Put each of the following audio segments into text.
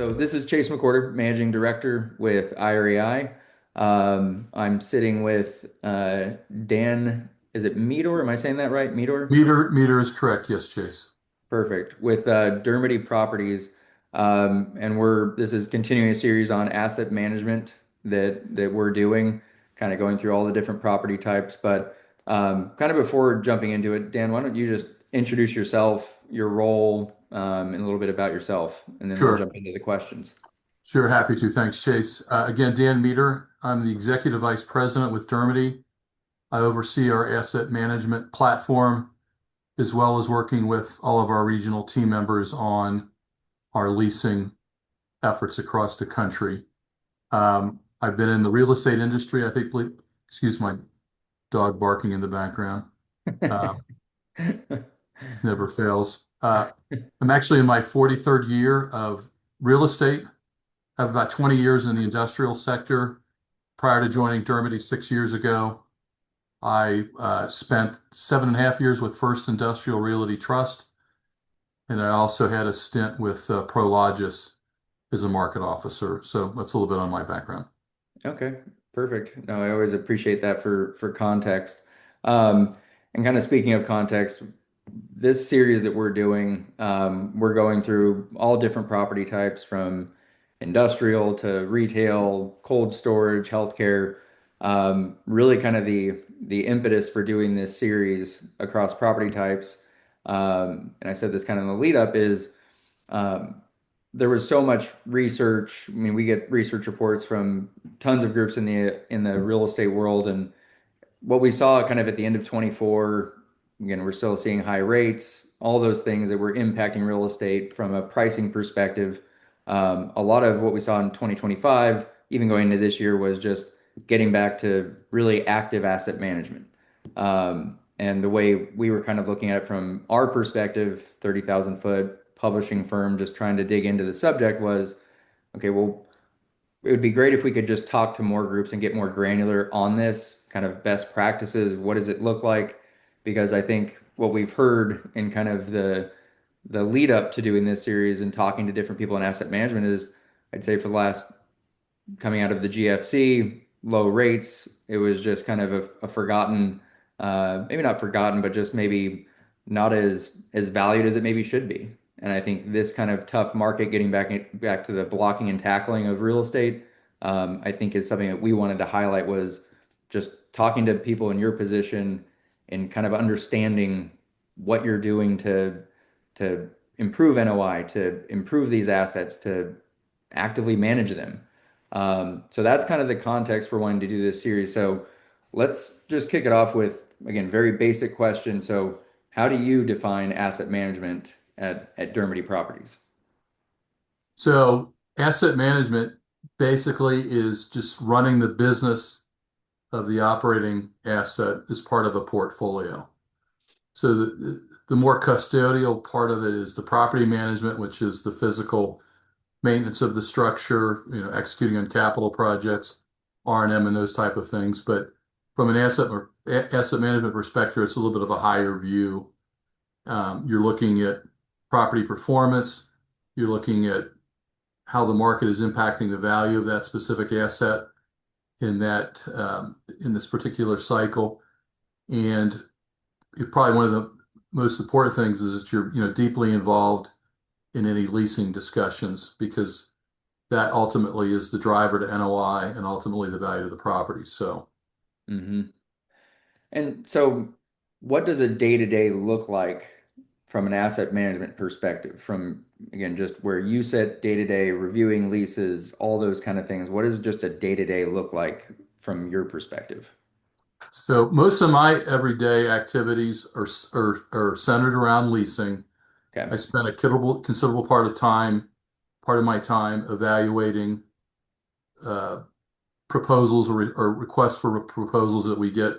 So this is Chase McWhorter, Managing Director with IREI. I'm sitting with Dan, is it Meador? Am I saying that right? Meador? Meter is correct. Yes, Chase. Perfect. With Dermody Properties. And this is continuing a series on asset management that we're doing, kind of going through all the different property types. But kind of before jumping into it, Dan, why don't you just introduce yourself, your role, and a little bit about yourself, and then we'll Sure. jump into the questions. Sure. Happy to. Thanks, Chase. Again, Dan Meador. I'm the Executive Vice President with Dermody. I oversee our asset management platform, as well as working with all of our regional team members on our leasing efforts across the country. I've been in the real estate industry, excuse my dog barking in the background. Uh, Never fails. I'm actually in my 43rd year of real estate. I have about 20 years in the industrial sector. Prior to joining Dermody 6 years ago, I spent 7.5 years with First Industrial Realty Trust, and I also had a stint with Prologis as a market officer. So that's a little bit on my background. Okay, perfect. No, I always appreciate that for context. Um, and kind of speaking of context, this series that we're doing, we're going through all different property types from industrial to retail, cold storage, healthcare. Really kind of the impetus for doing this series across property types. And I said this kind of in the lead up is um, there was so much research. I mean, we get research reports from tons of groups in the real estate world, and what we saw kind of at the end of 24, again, we're still seeing high rates, all those things that were impacting real estate from a pricing perspective. A lot of what we saw in 2025, even going into this year, was just getting back to really active asset management. And the way we were kind of looking at it from our perspective, 30,000 foot publishing firm, just trying to dig into the subject was, okay, well, it would be great if we could just talk to more groups and get more granular on this kind of best practices. What does it look like? Because I think what we've heard in kind of the lead up to doing this series and talking to different people in asset management is, I'd say for the last coming out of the GFC, low rates, it was just kind of a forgotten, maybe not forgotten, but just maybe not as valued as it maybe should be. And I think this kind of tough market, getting back to the blocking and tackling of real estate, I think is something that we wanted to highlight was just talking to people in your position and kind of understanding what you're doing to improve NOI, to improve these assets, to actively manage them. So that's kind of the context for wanting to do this series. So let's just kick it off with, again, very basic question. So how do you define asset management at Dermody Properties? So asset management basically is just running the business of the operating asset as part of a portfolio. So the more custodial part of it is the property management, which is the physical maintenance of the structure, executing on capital projects, R&M, and those type of things. But from an asset management perspective, it's a little bit of a higher view. You're looking at property performance. You're looking at how the market is impacting the value of that specific asset in this particular cycle. And probably one of the most important things is that you're deeply involved in any leasing discussions because that ultimately is the driver to NOI and ultimately the value of the property. So, Hmm. And so what does a day-to-day look like from an asset management perspective? From, again, just where you sit day-to-day, reviewing leases, all those kind of things. What does just a day-to-day look like from your perspective? so most of my everyday activities are centered around leasing. I Okay. spend a considerable part of my time evaluating uh, proposals or requests for proposals that we get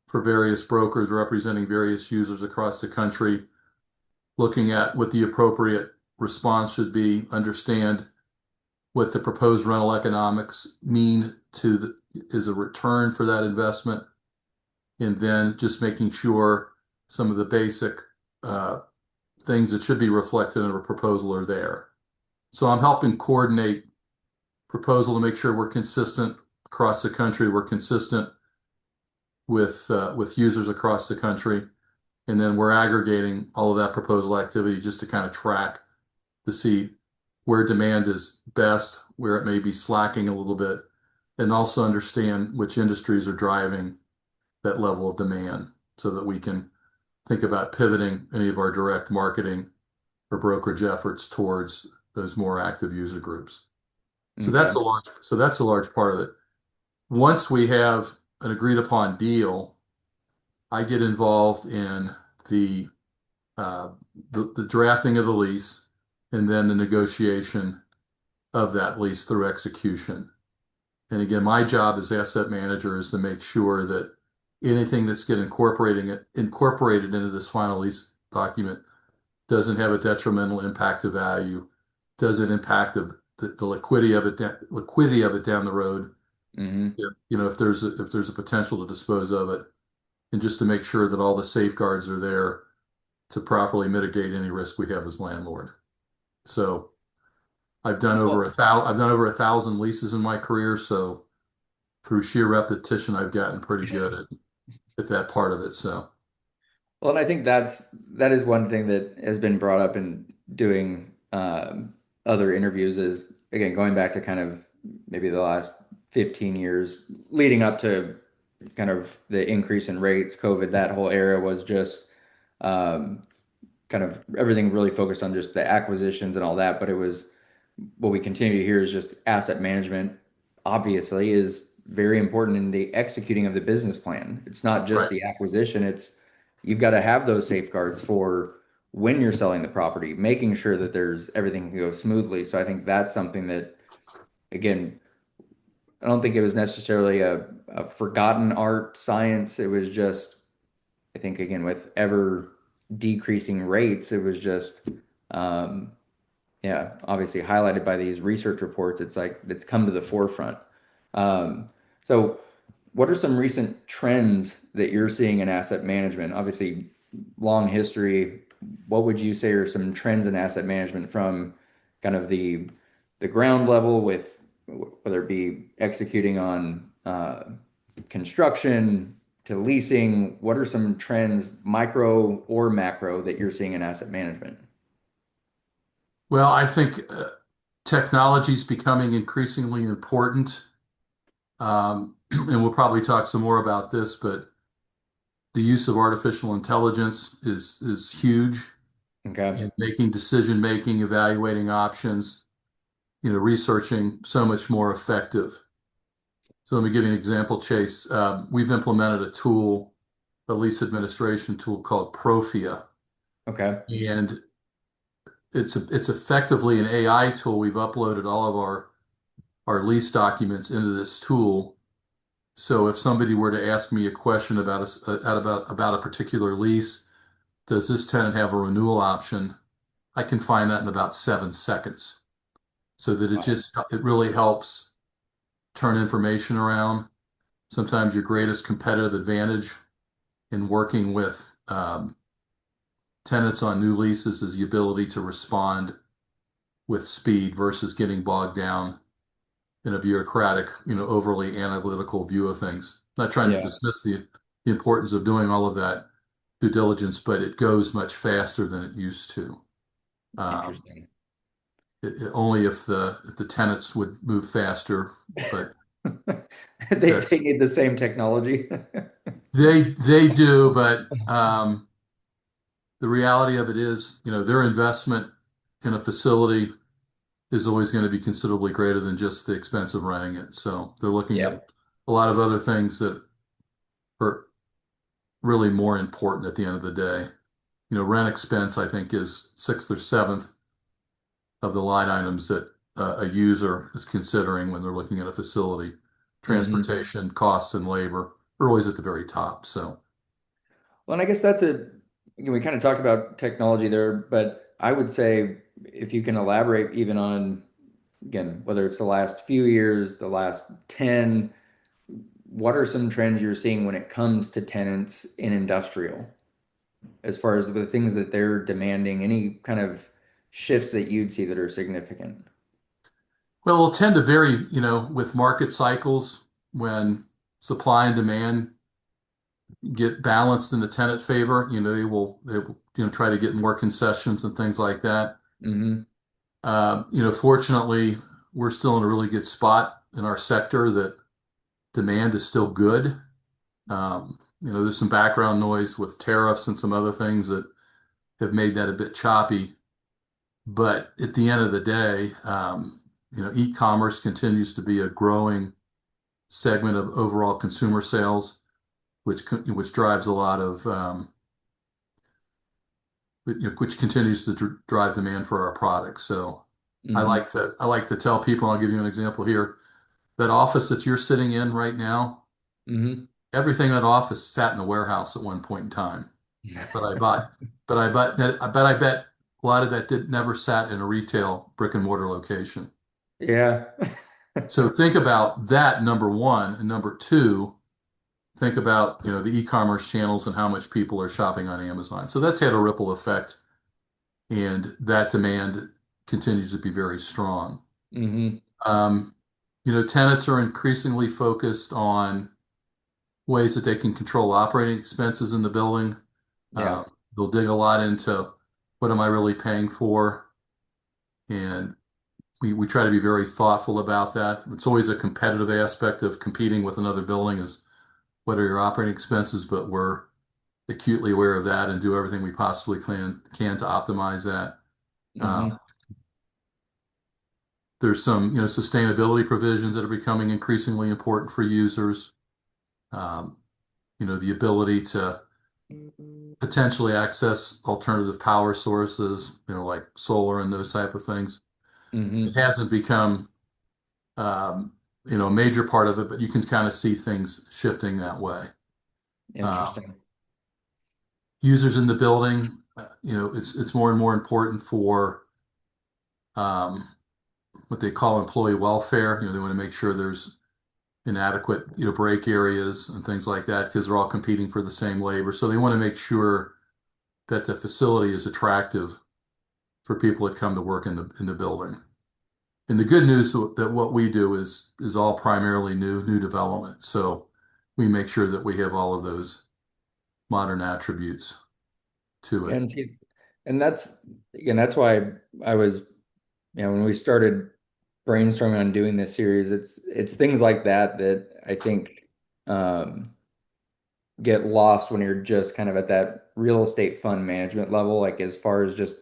for various brokers representing various users across the country, looking at what the appropriate response should be, understand what the proposed rental economics mean is a return for that investment, and then just making sure some of the basic uh, things that should be reflected in a proposal are there. So I'm helping coordinate proposal to make sure we're consistent across the country. We're consistent with users across the country, and then we're aggregating all of that proposal activity just to kind of track to see where demand is best, where it may be slacking a little bit, and also understand which industries are driving that level of demand so that we can think about pivoting any of our direct marketing or brokerage efforts towards those more active user groups. Okay. So that's a large part of it. Once we have an agreed upon deal, I get involved in the uh, the drafting of the lease and then the negotiation of that lease through execution. And again, my job as asset manager is to make sure that anything that's getting incorporated into this final lease document doesn't have a detrimental impact to value, doesn't impact the liquidity of it down the road. Hmm. You know, if there's a potential to dispose of it, and just to make sure that all the safeguards are there to properly mitigate any risk we have as landlord. So Well, I've done over 1,000 leases in my career. So through sheer repetition, I've gotten pretty good at that part of it. So well, and I think that is one thing that has been brought up in doing other interviews is again going back to kind of maybe the last 15 years leading up to kind of the increase in rates, COVID, that whole era was just um, kind of everything really focused on just the acquisitions and all that. But it was what we continue to hear is just asset management, obviously, is very important in the executing of the business plan. It's not just right. the acquisition, it's you've got to have those safeguards for when you're selling the property, making sure that there's everything can go smoothly. So I think that's something that, again, I don't think it was necessarily a forgotten art science. It was just, I think, again, with ever decreasing rates, it was just, um, yeah, obviously highlighted by these research reports. It's like it's come to the forefront. Um, so, what are some recent trends that you're seeing in asset management? Obviously, long history. What would you say are some trends in asset management from kind of the ground level with whether it be executing on construction to leasing? What are some trends, micro or macro, that you're seeing in asset management? Well, I think technology is becoming increasingly important. And we'll probably talk some more about this, but the use of artificial intelligence is huge Okay. in making decision making, evaluating options, you know, researching so much more effective. So let me give you an example, Chase. We've implemented a tool, a lease administration tool called Profia, Okay. and it's effectively an AI tool. We've uploaded all of our lease documents into this tool. So if somebody were to ask me a question about a particular lease, does this tenant have a renewal option? I can find that in about 7 seconds. So that Wow. it really helps turn information around. Sometimes your greatest competitive advantage in working with tenants on new leases is the ability to respond with speed versus getting bogged down in a bureaucratic, you know, overly analytical view of things. Not trying to Yeah. dismiss the importance of doing all of that due diligence, but it goes much faster than it used to. Um, Interesting. only if the tenants would move faster, but They that's need the same technology. they do, but the reality of it is, you know, their investment in a facility is always going to be considerably greater than just the expense of renting it. So they're looking at Yep. a lot of other things that are really more important at the end of the day. You know, rent expense, I think, is sixth or seventh of the line items that a user is considering when they're looking at a facility. Hmm. Transportation, costs, and labor are always at the very top. So, Well, and I guess we kind of talked about technology there, but I would say if you can elaborate even on, again, whether it's the last few years, the last 10, what are some trends you're seeing when it comes to tenants in industrial, as far as the things that they're demanding, any kind of shifts that you'd see that are significant? Well, it'll tend to vary, with market cycles when supply and demand get balanced in the tenant favor. They will try to get more concessions and things like that. Hmm. Fortunately, we're still in a really good spot in our sector that demand is still good. There's some background noise with tariffs and some other things that have made that a bit choppy. But at the end of the day, e-commerce continues to be a growing segment of overall consumer sales, which drives a lot of which continues to drive demand for our products. So Hmm. I like to tell people, I'll give you an example here, that office that you're sitting in right now, Hmm. everything in that office sat in a warehouse at one point in time. But I bought, I bet a lot of that did never sat in a retail brick and mortar location. Yeah. So think about that, number one, and number two, think about, the e-commerce channels and how much people are shopping on Amazon. So that's had a ripple effect, and that demand continues to be very strong. Hmm. Um, Tenants are increasingly focused on ways that they can control operating expenses in the building. Yeah. They'll dig a lot into what am I really paying for, and we try to be very thoughtful about that. It's always a competitive aspect of competing with another building is what are your operating expenses, but we're acutely aware of that and do everything we possibly can to optimize that. Uh, Hmm. there's some, sustainability provisions that are becoming increasingly important for users. Um, the ability to potentially access alternative power sources, like solar and those type of things. It Hmm. hasn't become, um, a major part of it, but you can kind of see things shifting that way. Um, Interesting. Users in the building, it's more and more important for um, what they call employee welfare. They want to make sure there's inadequate, break areas and things like that because they're all competing for the same labor. So they want to make sure that the facility is attractive for people that come to work in the building. And the good news that what we do is all primarily new development. So we make sure that we have all of those modern attributes to it. And see, and that's again, that's why I was, when we started brainstorming on doing this series, it's things like that that I think um, get lost when you're just kind of at that real estate fund management level, like as far as just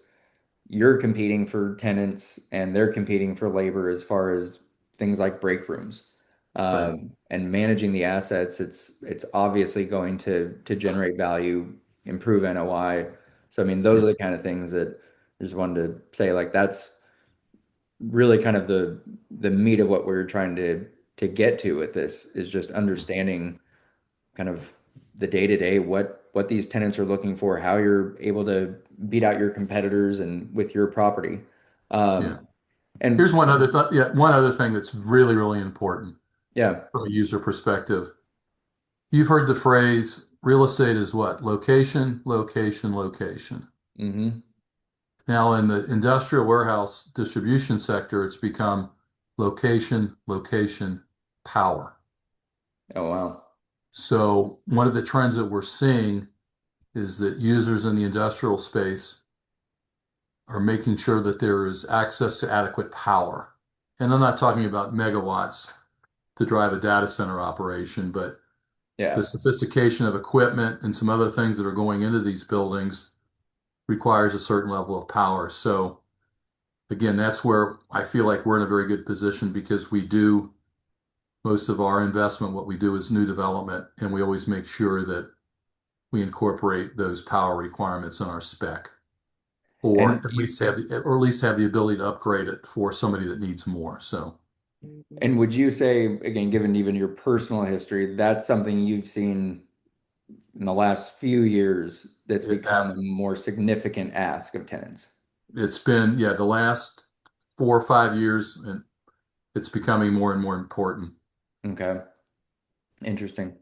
you're competing for tenants and they're competing for labor as far as things like break rooms. Right. And managing the assets, it's obviously going to generate value, improve NOI. So I mean, those Yeah. are the kind of things that I just wanted to say, like that's really kind of the meat of what we're trying to get to with this is just understanding kind of the day to day, what these tenants are looking for, how you're able to beat out your competitors and with your property. Yeah. Um, and Here's one other thing that's really, really important yeah. from a user perspective. You've heard the phrase real estate is what? Location, location, location. Hmm. Now, in the industrial warehouse distribution sector, it's become location, location, power. Oh wow. So, one of the trends that we're seeing is that users in the industrial space are making sure that there is access to adequate power. And I'm not talking about megawatts to drive a data center operation, but the Yeah. sophistication of equipment and some other things that are going into these buildings requires a certain level of power. So, again, that's where I feel like we're in a very good position because we do most of our investment, what we do is new development, and we always make sure that we incorporate those power requirements in our spec, or And at you, least have the ability to upgrade it for somebody that needs more. So and would you say, again, given even your personal history, that's something you've seen in the last few years that's it, become a more significant ask of tenants? it's been, yeah, the last 4 or 5 years, and it's becoming more and more important. Okay. Interesting.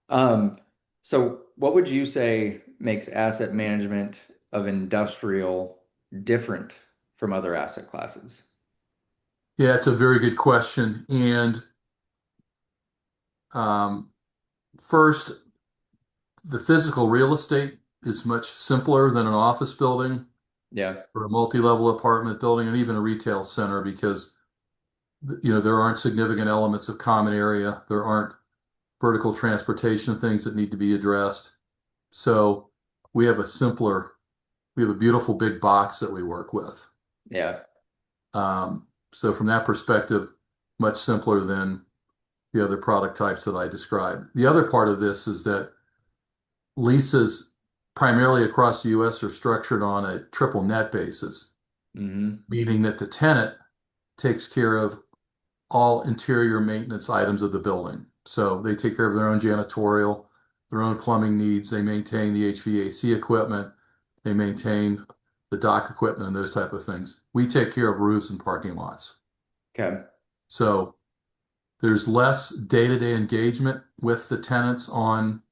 Um, so what would you say makes asset management of industrial different from other asset classes? Yeah, it's a very good question. And um, first, the physical real estate is much simpler than an office building Yeah. or a multi-level apartment building and even a retail center because there aren't significant elements of common area. There aren't vertical transportation things that need to be addressed. So we have a simpler, we have a beautiful big box that we work with. Yeah. So from that perspective, much simpler than the other product types that I described. The other part of this is that leases primarily across the US are structured on a triple net basis, Hmm. meaning that the tenant takes care of all interior maintenance items of the building. So they take care of their own janitorial, their own plumbing needs, they maintain the HVAC equipment, they maintain the dock equipment and those type of things. We take care of roofs and parking lots. Okay. So there's less day-to-day engagement with the tenants on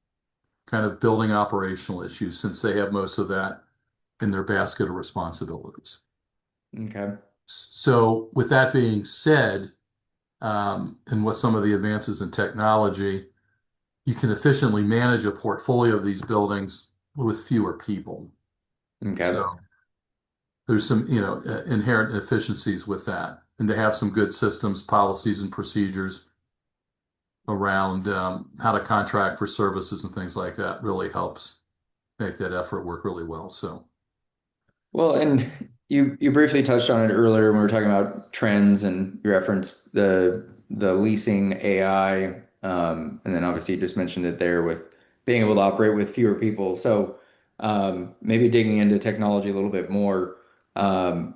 kind of building operational issues since they have most of that in their basket of responsibilities. Okay. So with that being said, and with some of the advances in technology, you can efficiently manage a portfolio of these buildings with fewer people. Okay. So there's some, inherent efficiencies with that. And to have some good systems, policies, and procedures around how to contract for services and things like that really helps make that effort work really well. So, Well, and you briefly touched on it earlier when we were talking about trends, and you referenced the leasing AI, and then obviously you just mentioned it there with being able to operate with fewer people. So maybe digging into technology a little bit more, um,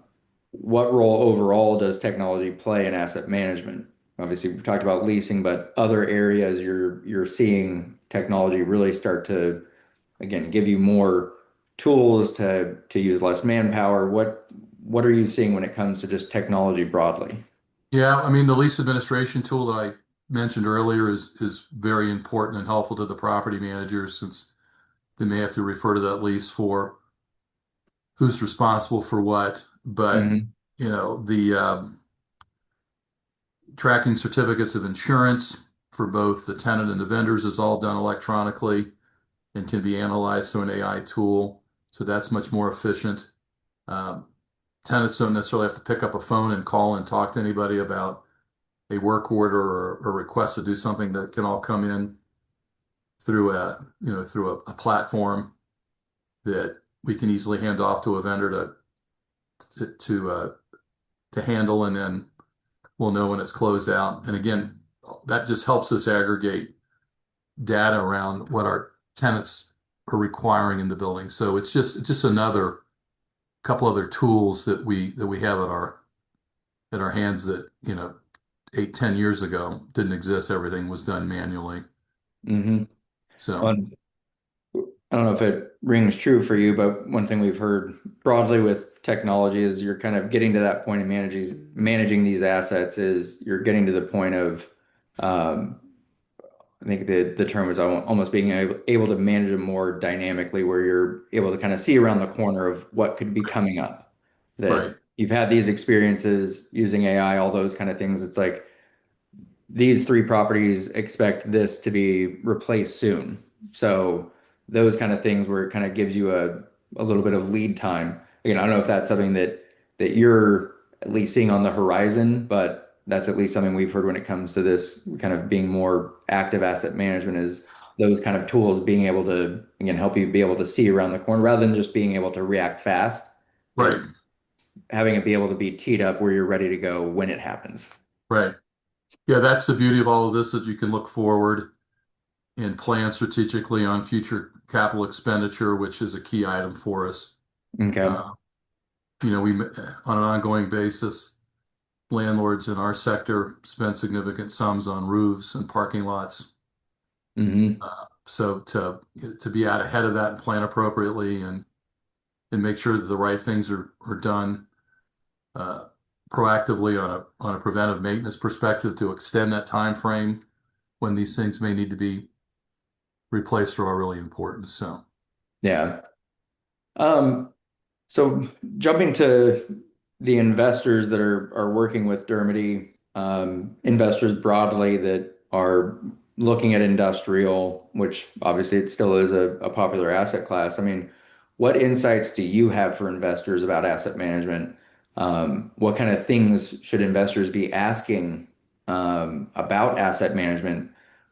what role overall does technology play in asset management? Obviously, we've talked about leasing, but other areas you're seeing technology really start to again give you more tools to use less manpower. What are you seeing when it comes to just technology broadly? yeah, I mean, the lease administration tool that I mentioned earlier is very important and helpful to the property managers since they may have to refer to that lease for who's responsible for what. But, Hmm. the tracking certificates of insurance for both the tenant and the vendors is all done electronically and can be analyzed through an AI tool. So that's much more efficient. Um, Tenants don't necessarily have to pick up a phone and call and talk to anybody about a work order or a request to do something that can all come in through a platform that we can easily hand off to a vendor to handle, and then we'll know when it's closed out. And again, that just helps us aggregate data around what our tenants are requiring in the building. So it's just another couple other tools that we have at our hands that 8, 10 years ago didn't exist. Everything was done manually. Hmm. So I don't know if it rings true for you, but one thing we've heard broadly with technology is you're kind of getting to that point of managing these assets is you're getting to the point of um, I think the term is almost being able to manage them more dynamically, where you're able to kind of see around the corner of what could be coming up. That right, you've had these experiences using AI, all those kind of things. It's like these three properties expect this to be replaced soon. So those kind of things where it kind of gives you a little bit of lead time. Again, I don't know if that's something that you're at least seeing on the horizon, but that's at least something we've heard when it comes to this kind of being more active asset management is those kind of tools being able to again help you be able to see around the corner rather than just being able to react fast, right, that having it be able to be teed up where you're ready to go when it happens. right. Yeah, that's the beauty of all of this, that you can look forward and plan strategically on future capital expenditure, which is a key item for us. Okay. Uh, we on an ongoing basis, landlords in our sector spend significant sums on roofs and parking lots. Hmm. So to be out ahead of that and plan appropriately and make sure that the right things are done uh, proactively on a preventive maintenance perspective to extend that time frame when these things may need to be replaced are all really important. So Yeah. Um, so jumping to the investors that are working with Dermody, investors broadly that are looking at industrial, which obviously it still is a popular asset class. I mean, what insights do you have for investors about asset management? What kind of things should investors be asking about asset management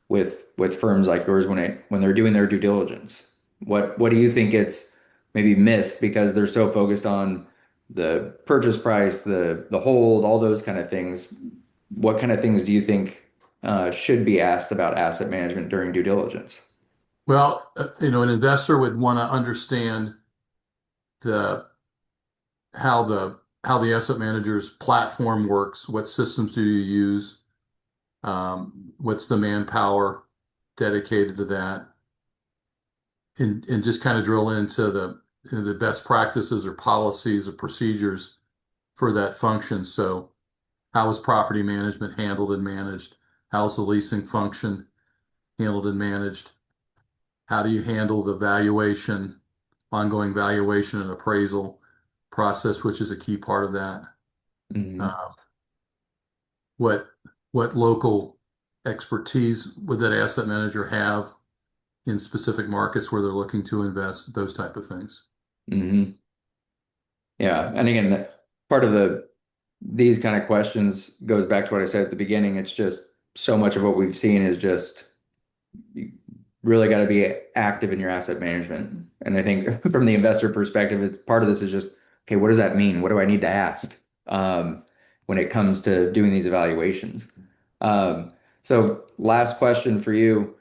with firms like yours when they're doing their due diligence? What do you think it's maybe missed because they're so focused on the purchase price, the hold, all those kind of things? What kind of things do you think should be asked about asset management during due diligence? Well, an investor would want to understand the how the asset manager's platform works. What systems do you use? What's the manpower dedicated to that? And just kind of drill into the best practices or policies or procedures for that function. So how is property management handled and managed? How's the leasing function handled and managed? How do you handle the valuation, ongoing valuation and appraisal process, which is a key part of that? Hmm. Uh, what what local expertise would that asset manager have in specific markets where they're looking to invest? Those type of things. Hmm. Yeah, and again, part of these kind of questions goes back to what I said at the beginning. It's just so much of what we've seen is just you really got to be active in your asset management. And I think from the investor perspective, it's part of this is just, okay, what does that mean? What do I need to ask when it comes to doing these evaluations? Um, so last question for you.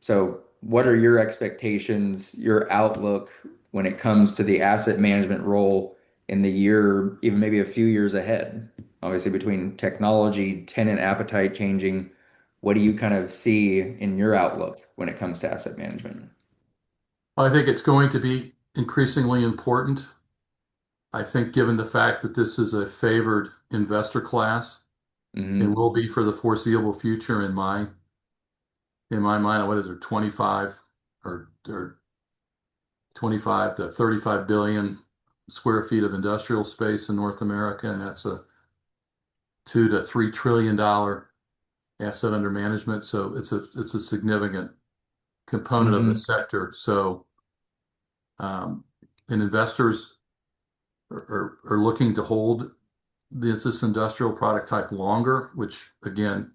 So what are your expectations, your outlook when it comes to the asset management role in the year, even maybe a few years ahead? Obviously, between technology, tenant appetite changing, what do you kind of see in your outlook when it comes to asset management? I think it's going to be increasingly important. I think given the fact that this is a favored investor class and Hmm. will be for the foreseeable future in my mind, what is it, 25 or 25 to 35 billion square feet of industrial space in North America, and that's a $2 to $3 trillion asset under management. So it's a significant component of the Hmm. sector. So um, and investors are looking to hold this industrial product type longer, which again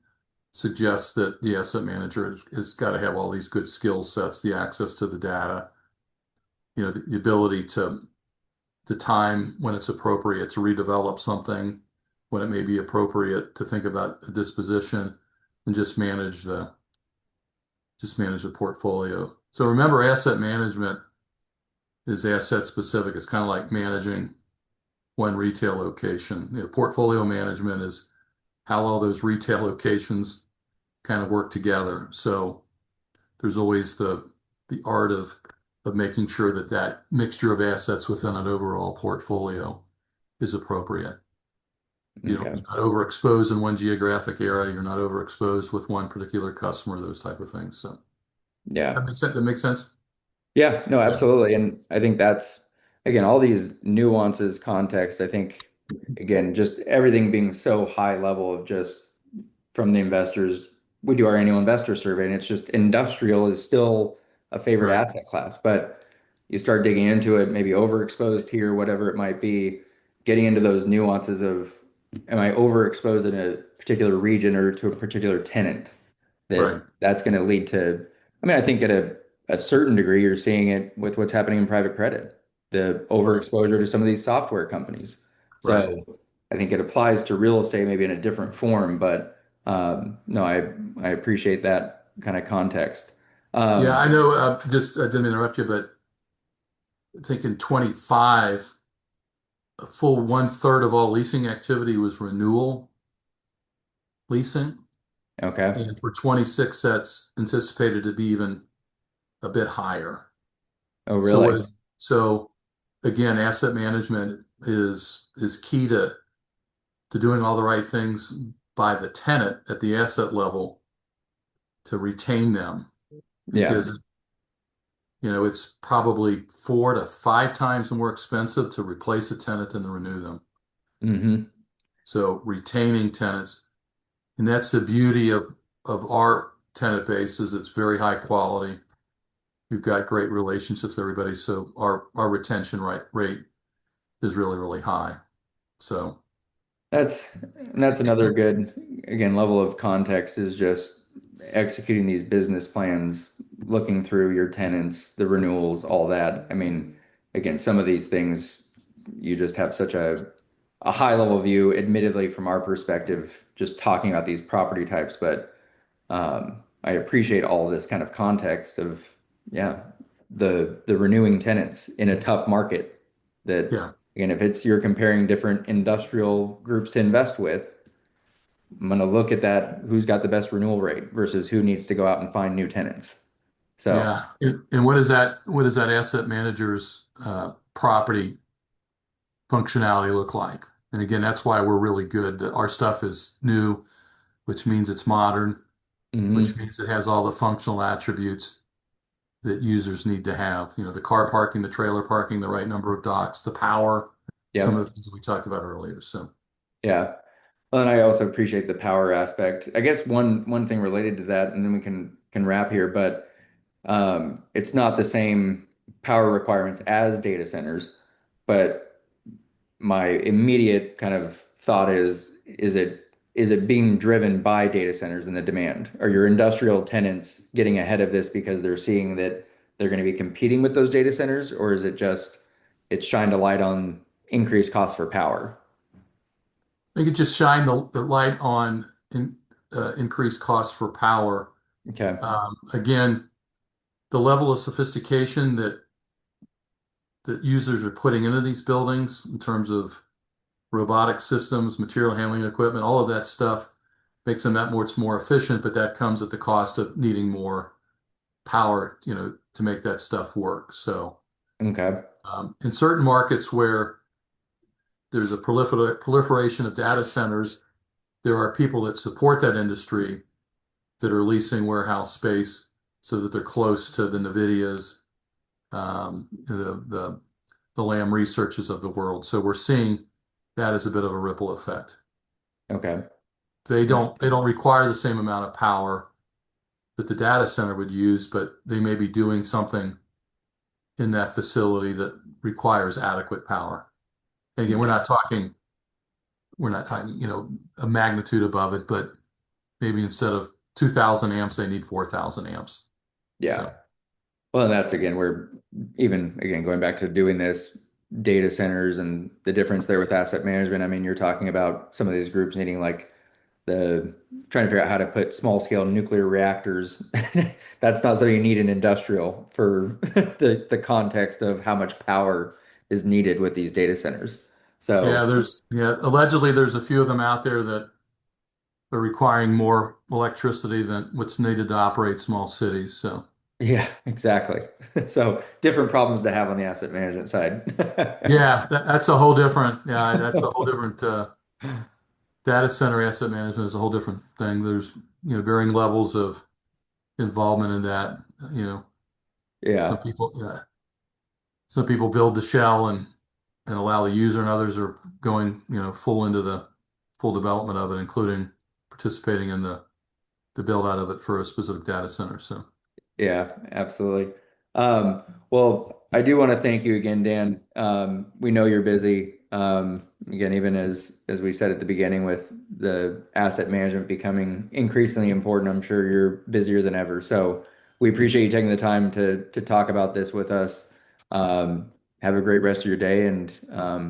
suggests that the asset manager has got to have all these good skill sets, the access to the data, the ability to the time when it's appropriate to redevelop something, when it may be appropriate to think about a disposition, and just manage the portfolio. So remember, asset management is asset specific. It's kind of like managing one retail location. Portfolio management is how all those retail locations kind of work together. So there's always the art of making sure that that mixture of assets within an overall portfolio is appropriate. Okay. You're not overexposed in one geographic area. You're not overexposed with one particular customer, those type of things. So Yeah. that makes sense. That makes sense. Yeah, no, Yeah. absolutely. And I think that's, again, all these nuances, context, I think, again, just everything being so high level of just from the investors, we do our annual investor survey, and it's just industrial is still a favorite Right. asset class. But you start digging into it, maybe overexposed here, whatever it might be, getting into those nuances of, am I overexposed in a particular region or to a particular tenant? Right. That's going to lead to, I mean, I think at a certain degree, you're seeing it with what's happening in private credit, the Right. overexposure to some of these software companies. Right. So I think it applies to real estate maybe in a different form, but no, I appreciate that kind of context. Yeah, Um, I know. I didn't interrupt you, but I think in 25, a full one-third of all leasing activity was renewal leasing. okay. And for 26, that's anticipated to be even a bit higher. Oh, So really? so again, asset management is key to doing all the right things by the tenant at the asset level to retain them Yeah. because It's probably 4 to 5 times more expensive to replace a tenant than to renew them. Hmm. So retaining tenants, and that's the beauty of our tenant base is it's very high quality. We've got great relationships with everybody, so our retention rate is really, really high. So That's that's another good, again, level of context is just executing these business plans, looking through your tenants, the renewals, all that. I mean, again, some of these things you just have such a high level view, admittedly from our perspective, just talking about these property types, but I appreciate all this kind of context of, yeah, the renewing tenants in a tough market that, yeah, again, if it's you're comparing different industrial groups to invest with, I'm going to look at that, who's got the best renewal rate versus who needs to go out and find new tenants. So, yeah. And what does that asset manager's property functionality look like? And again, that's why we're really good. That our stuff is new, which means it's modern, which mhm. means it has all the functional attributes that users need to have. The car parking, the trailer parking, the right number of docks, the power, some of Yep. the things that we talked about earlier. So Yeah. Well, and I also appreciate the power aspect. I guess one thing related to that, and then we can wrap here, but it's not the same power requirements as data centers. But my immediate kind of thought is it being driven by data centers and the demand? Are your industrial tenants getting ahead of this because they're seeing that they're going to be competing with those data centers, or is it just it's shined a light on increased costs for power? they could just shine the light on increased costs for power. Okay. Again, the level of sophistication that users are putting into these buildings in terms of robotic systems, material handling equipment, all of that stuff makes them that much more efficient, but that comes at the cost of needing more power, to make that stuff work. So, Okay. in certain markets where there's a proliferation of data centers, there are people that support that industry that are leasing warehouse space so that they're close to the NVIDIAs, the Lam researches of the world. So we're seeing that as a bit of a ripple effect. Okay. They don't require the same amount of power that the data center would use, but they may be doing something in that facility that requires adequate power. And again, we're not talking, a magnitude above it, but maybe instead of 2,000 amps, they need 4,000 amps. Yeah. So Well, and that's again, we're even again going back to doing this data centers and the difference there with asset management. I mean, you're talking about some of these groups needing like the trying to figure out how to put small scale nuclear reactors. That's not something you need in industrial for the context of how much power is needed with these data centers. yeah, So allegedly there's a few of them out there that are requiring more electricity than what's needed to operate small cities. So yeah, exactly. So different problems to have on the asset management side. yeah, that's a whole different data center asset management is a whole different thing. There's varying levels of involvement in that. You know, some Yeah. people some people build the shell and allow the user, and others are going full into the full development of it, including participating in the build out of it for a specific data center. So Yeah, absolutely. Well, I do want to thank you again, Dan. We know you're busy. Again, even as we said at the beginning, with the asset management becoming increasingly important, I'm sure you're busier than ever. So we appreciate you taking the time to talk about this with us. Have a great rest of your day, and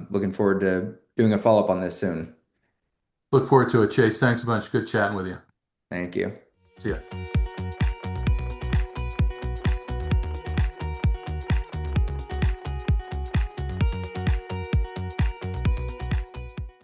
looking forward to doing a follow-up on this soon. look forward to it, Chase. Thanks a bunch. Good chatting with you. Thank you. See ya.